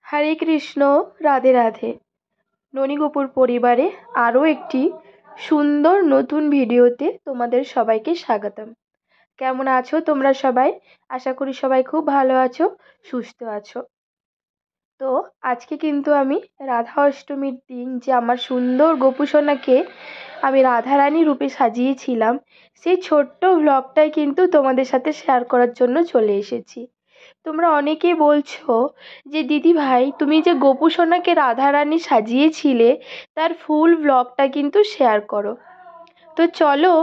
হরে কৃষ্ণ। রাধে রাধে। ননীগোপুর পরিবারে আরও একটি সুন্দর নতুন ভিডিওতে তোমাদের সবাইকে স্বাগতম। কেমন আছো তোমরা সবাই? আশা করি সবাই খুব ভালো আছো, সুস্থ আছো। তো আজকে কিন্তু আমি রাধা অষ্টমীর দিন যে আমার সুন্দর গোপুসোনাকে আমি রাধারানী রূপে সাজিয়েছিলাম, সেই ছোট্ট ভ্লগটাই কিন্তু তোমাদের সাথে শেয়ার করার জন্য চলে এসেছি। তোমরা অনেকেই বলছো যে দিদি ভাই, তুমি যে গোপুসোনাকে রাধারানী সাজিয়েছিলে তার ফুল ব্লগটা কিন্তু শেয়ার করো। তো চলো,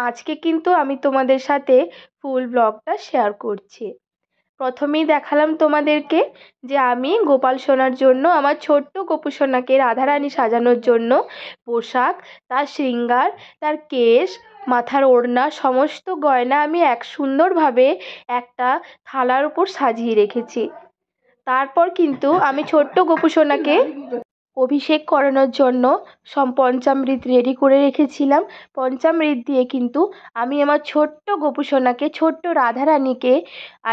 আজকে কিন্তু আমি তোমাদের সাথে ফুল ব্লগটা শেয়ার করছি। প্রথমেই দেখালাম তোমাদেরকে যে আমি গোপাল সোনার জন্য, আমার ছোট্ট গোপুসোনাকে রাধারানী সাজানোর জন্য পোশাক, তার শৃঙ্গার, তার কেশ, মাথার ওড়না, সমস্ত গয়না আমি এক সুন্দরভাবে একটা থালার উপর সাজিয়ে রেখেছি। তারপর কিন্তু আমি ছোট্ট গোপুসোনাকে অভিষেক করানোর জন্য পঞ্চামৃত রেডি করে রেখেছিলাম। পঞ্চামৃত দিয়ে কিন্তু আমি আমার ছোট্ট গোপুসোনাকে, ছোট্ট রাধারানীকে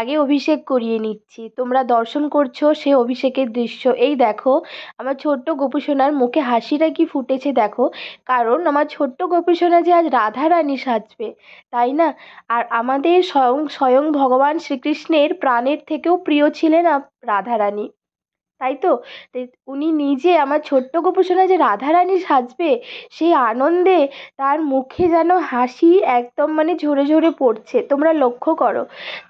আগে অভিষেক করিয়ে নিচ্ছি। তোমরা দর্শন করছো সে অভিষেকের দৃশ্য। এই দেখো আমার ছোট্ট গোপুসোনার মুখে হাসিটা কি ফুটেছে দেখো, কারণ আমার ছোট্ট গোপুসোনা যে আজ রাধারানী সাজবে, তাই না? আর আমাদের স্বয়ং স্বয়ং ভগবান শ্রীকৃষ্ণের প্রাণের থেকেও প্রিয় ছিলেন রাধারানী, তাই তো? উনি নিজে আমার ছোট্ট গোপুসোনা যে রাধারানী সাজবে, সেই আনন্দে তার মুখে যেন হাসি একদম মানে ঝরে ঝরে পড়ছে, তোমরা লক্ষ্য করো।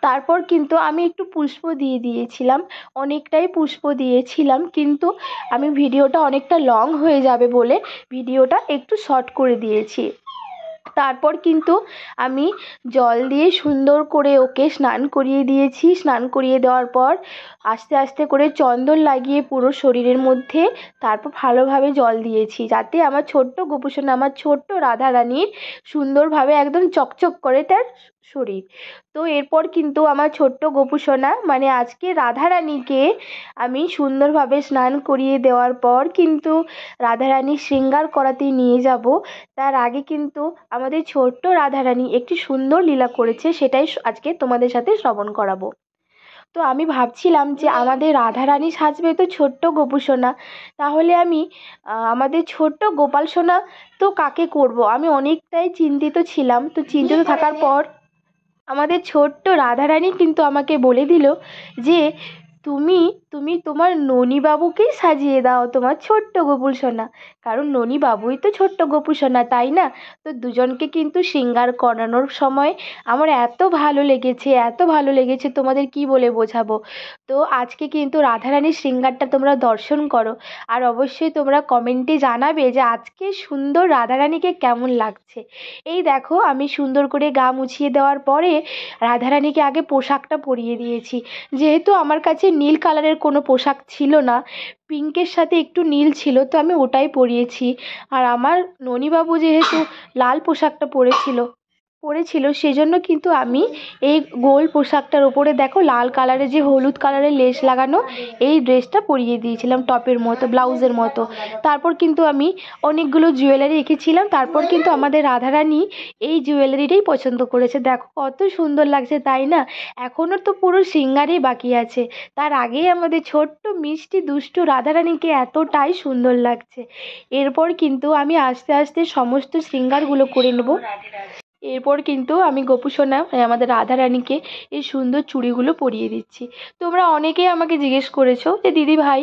তারপর কিন্তু আমি একটু পুষ্প দিয়ে দিয়েছিলাম, অনেকটাই পুষ্প দিয়েছিলাম, কিন্তু আমি ভিডিওটা অনেকটা লং হয়ে যাবে বলে ভিডিওটা একটু শর্ট করে দিয়েছি। তারপর কিন্তু আমি জল দিয়ে সুন্দর করে ওকে স্নান করিয়ে দিয়েছি। স্নান করিয়ে দেওয়ার পর আস্তে আস্তে করে চন্দন লাগিয়ে পুরো শরীরের মধ্যে তারপর ভালোভাবে জল দিয়েছি, যাতে আমার ছোট্ট গোপুসোনা, আমার ছোট্ট রাধারানীর সুন্দরভাবে একদম চকচক করে তার শরীর। তো এরপর কিন্তু আমার ছোট্ট গোপুসোনা মানে আজকে রাধারানীকে আমি সুন্দরভাবে স্নান করিয়ে দেওয়ার পর কিন্তু রাধারানীর শৃঙ্গার করাতে নিয়ে যাব। তার আগে কিন্তু আমাদের ছোট্ট রাধারানী একটি সুন্দর লীলা করেছে, সেটাই আজকে তোমাদের সাথে শ্রবণ করাবো। তো আমি ভাবছিলাম যে আমাদের রাধারানী সাজবে তো ছোট্ট গোপুসোনা, তাহলে আমি আমাদের ছোট্ট গোপাল সোনা তো কাকে করব, আমি অনেকটাই চিন্তিত ছিলাম। তো চিন্তিত থাকার পর আমাদের ছোট্ট রাধারানী কিন্তু আমাকে বলে দিল যে তুমি তুমি তোমার ননীবাবুকেই সাজিয়ে দাও তোমার ছোট্ট গোপুসোনা, কারণ ননীবাবুই তো ছোট্ট গোপুসোনা, তাই না? তো দুজনকে কিন্তু শৃঙ্গার করানোর সময় আমার এত ভালো লেগেছে, এত ভালো লেগেছে, তোমাদের কি বলে বোঝাবো। তো আজকে কিন্তু রাধারানীর শৃঙ্গারটা তোমরা দর্শন করো, আর অবশ্যই তোমরা কমেন্টে জানাবে যে আজকে সুন্দর রাধারানীকে কেমন লাগছে। এই দেখো আমি সুন্দর করে গা মুছিয়ে দেওয়ার পরে রাধারানীকে আগে পোশাকটা পরিয়ে দিয়েছি। যেহেতু আমার কাছে নীল কালারের কোনো পোশাক ছিল না, পিঙ্কের সাথে একটু নীল ছিল, তো আমি ওটাই পরিয়েছি। আর আমার ননীবাবু যেহেতু লাল পোশাকটা পরেছিল সেজন্য কিন্তু আমি এই গোল পোশাকটার ওপরে দেখো লাল কালারের যে হলুদ কালারের লেস লাগানো এই ড্রেসটা পরিয়ে দিয়েছিলাম, টপের মতো, ব্লাউজের মতো। তারপর কিন্তু আমি অনেকগুলো জুয়েলারি রেখেছিলাম। তারপর কিন্তু আমাদের রাধারানী এই জুয়েলারিটাই পছন্দ করেছে। দেখো কত সুন্দর লাগছে, তাই না? এখনও তো পুরো শৃঙ্গারই বাকি আছে, তার আগেই আমাদের ছোট্ট মিষ্টি দুষ্টু রাধারানীকে এতটাই সুন্দর লাগছে। এরপর কিন্তু আমি আস্তে আস্তে সমস্ত শৃঙ্গারগুলো করে নেব। এরপর কিন্তু আমি গোপুসোনা আমাদের রাধারানীকে এই সুন্দর চুড়িগুলো পরিয়ে দিচ্ছি। তোমরা অনেকেই আমাকে জিজ্ঞেস করেছো যে দিদি ভাই,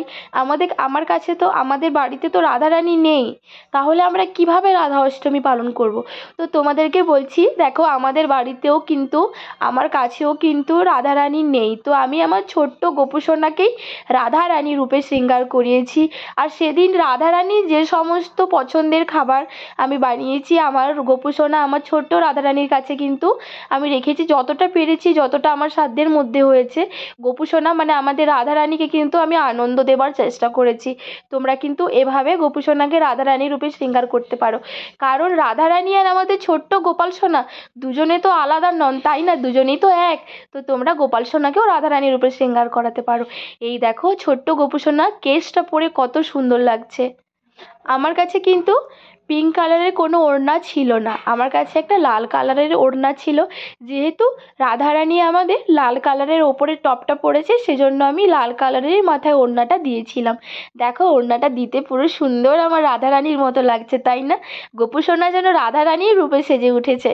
আমার কাছে তো, আমাদের বাড়িতে তো রাধারানী নেই, তাহলে আমরা কিভাবে রাধা অষ্টমী পালন করব? তো তোমাদেরকে বলছি, দেখো আমাদের বাড়িতেও কিন্তু, আমার কাছেও কিন্তু রাধারানী নেই। তো আমি আমার ছোট্ট গোপুসোনাকেই রাধারানী রূপে শৃঙ্গার করিয়েছি। আর সেদিন রাধারানীর যে সমস্ত পছন্দের খাবার আমি বানিয়েছি, আমার গোপুসোনা, আমার ছোট্ট রাধারানীর কাছে কিন্তু আমি রেখেছি, যতটা পেরেছি, যতটা আমার সাধ্যের মধ্যে হয়েছে। গোপুসোনা মানে আমাদের রাধারানীকে কিন্তু আমি আনন্দ দেবার চেষ্টা করেছি। তোমরা কিন্তু এভাবে গোপুসোনাকে রাধারানী রূপে শৃঙ্গার করতে পারো, কারণ রাধারানী আর আমাদের ছোট্ট গোপাল সোনা দুজনে তো আলাদা নন, তাই না? দুজনেই তো এক। তো তোমরা গোপাল সোনাকেও রাধারানী রূপে শৃঙ্গার করাতে পারো। এই দেখো ছোট্ট গোপুসোনা কেশটা পরে কত সুন্দর লাগছে। আমার কাছে কিন্তু পিঙ্ক কালারের কোনো ওড়না ছিল না, আমার কাছে একটা লাল কালারের ওড়না ছিল। যেহেতু রাধারানী আমাদের লাল কালারের ওপরে টপটা পড়েছে, সেজন্য আমি লাল কালারের মাথায় ওড়নাটা দিয়েছিলাম। দেখো ওড়নাটা দিতে পুরো সুন্দর আমার রাধারানীর মতো লাগছে, তাই না? গোপু সোনা যেন রাধারানীর রূপে সেজে উঠেছে।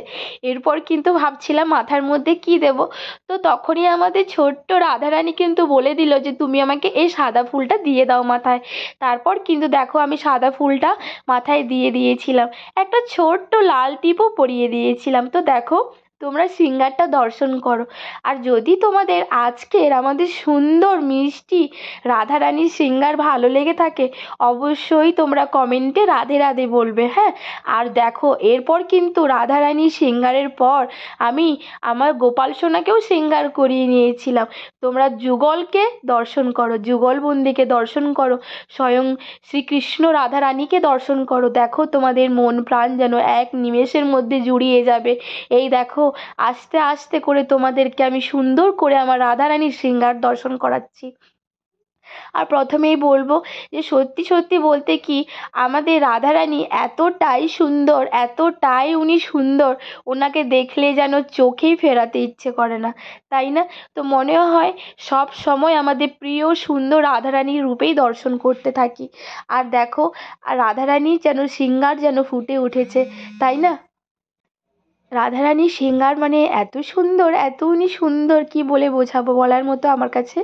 এরপর কিন্তু ভাবছিলাম মাথার মধ্যে কি দেব, তো তখনই আমাদের ছোট্ট রাধারানী কিন্তু বলে দিল যে তুমি আমাকে এই সাদা ফুলটা দিয়ে দাও মাথায়। তারপর কিন্তু দেখো আমি সাদা ফুলটা মাথায় দিয়ে দিয়েছিলাম, একটা ছোট্ট লাল টিপও পরিয়ে দিয়েছিলাম। তো দেখো তোমরা সিঙ্গারটা দর্শন করো। আর যদি তোমাদের আজকের আমাদের সুন্দর মিষ্টি রাধারানীর সিঙ্গার ভালো লেগে থাকে, অবশ্যই তোমরা কমেন্টে রাধে রাধে বলবে, হ্যাঁ। আর দেখো এরপর কিন্তু রাধারানীর সিঙ্গারের পর আমি আমার গোপাল সোনাকেও সিঙ্গার করিয়ে নিয়েছিলাম। তোমরা যুগলকে দর্শন করো, যুগলবন্দিকে দর্শন করো, স্বয়ং শ্রীকৃষ্ণ রাধারানীকে দর্শন করো। দেখো তোমাদের মন প্রাণ যেন এক নিমেষের মধ্যে জুড়িয়ে যাবে। এই দেখো আস্তে আস্তে করে তোমাদেরকে আমি সুন্দর করে আমার রাধারানীর সিঙ্গার দর্শন করাচ্ছি। আর প্রথমেই বলবো যে সত্যি সত্যি বলতে কি আমাদের রাধারানী এতটাই সুন্দর, এতটাই উনি সুন্দর, ওনাকে দেখলে যেন চোখেই ফেরাতে ইচ্ছে করে না, তাই না? তো মনেও হয় সব সময় আমাদের প্রিয় সুন্দর রাধারানীর রূপেই দর্শন করতে থাকি। আর দেখো আর রাধারানীর যেন সিঙ্গার যেন ফুটে উঠেছে, তাই না? রাধারানীর সিঙ্গার মানে এত সুন্দর, এত উনি সুন্দর, কি বলে বোঝাবো, বলার মতো আমার কাছে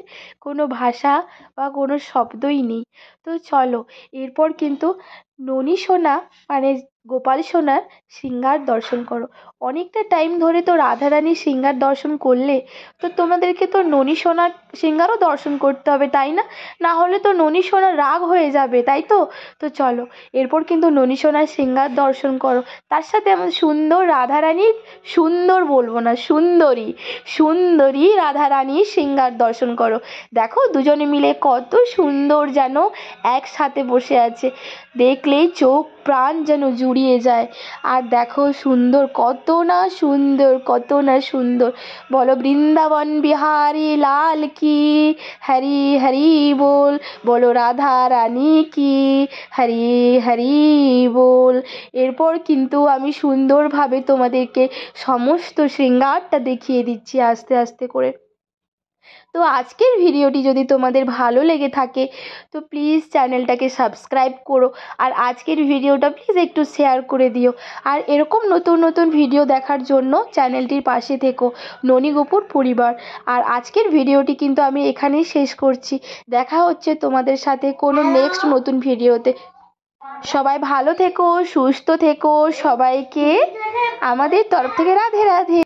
কোনো ভাষা বা কোনো শব্দই নেই। তো চলো এরপর কিন্তু ননী সোনা মানে গোপাল সোনার সিঙ্গার দর্শন করো। অনেকটা টাইম ধরে তো রাধারানীর সিঙ্গার দর্শন করলে, তো তোমাদেরকে তো ননী সোনার সিঙ্গারও দর্শন করতে হবে, তাই না? না হলে তো ননী সোনার রাগ হয়ে যাবে, তাই তো? তো চলো এরপর কিন্তু ননী সোনার সিঙ্গার দর্শন করো। তার সাথে আমার সুন্দর রাধারানীর, সুন্দর বলবো না, সুন্দরী সুন্দরী রাধারানীর সিঙ্গার দর্শন করো। দেখো দুজনে মিলে কত সুন্দর যেন একসাথে বসে আছে, দেখলেই চোখ প্রাণ যেন জুড়িয়ে যায়। আর দেখো সুন্দর, কত না সুন্দর, কত না সুন্দর। বলো বৃন্দাবন বিহারী লাল কি, হরি হরি বল, বলো রাধা রানী কি, হরি হরি বল। এরপর কিন্তু আমি সুন্দরভাবে তোমাদেরকে সমস্ত শৃঙ্গারটা দেখিয়ে দিচ্ছি আস্তে আস্তে করে। তো আজকের ভিডিওটি যদি তোমাদের ভালো লেগে থাকে তো প্লিজ চ্যানেলটাকে সাবস্ক্রাইব করো, আর আজকের ভিডিওটা প্লিজ একটু শেয়ার করে দিও। আর এরকম নতুন নতুন ভিডিও দেখার জন্য চ্যানেলটির পাশে থেকো, ননী গোপুর পরিবার। আর আজকের ভিডিওটি কিন্তু আমি এখানেই শেষ করছি। দেখা হচ্ছে তোমাদের সাথে কোনো নেক্সট নতুন ভিডিওতে। সবাই ভালো থেকো, সুস্থ থেকো, সবাইকে আমাদের তরফ থেকে রাধে রাধে।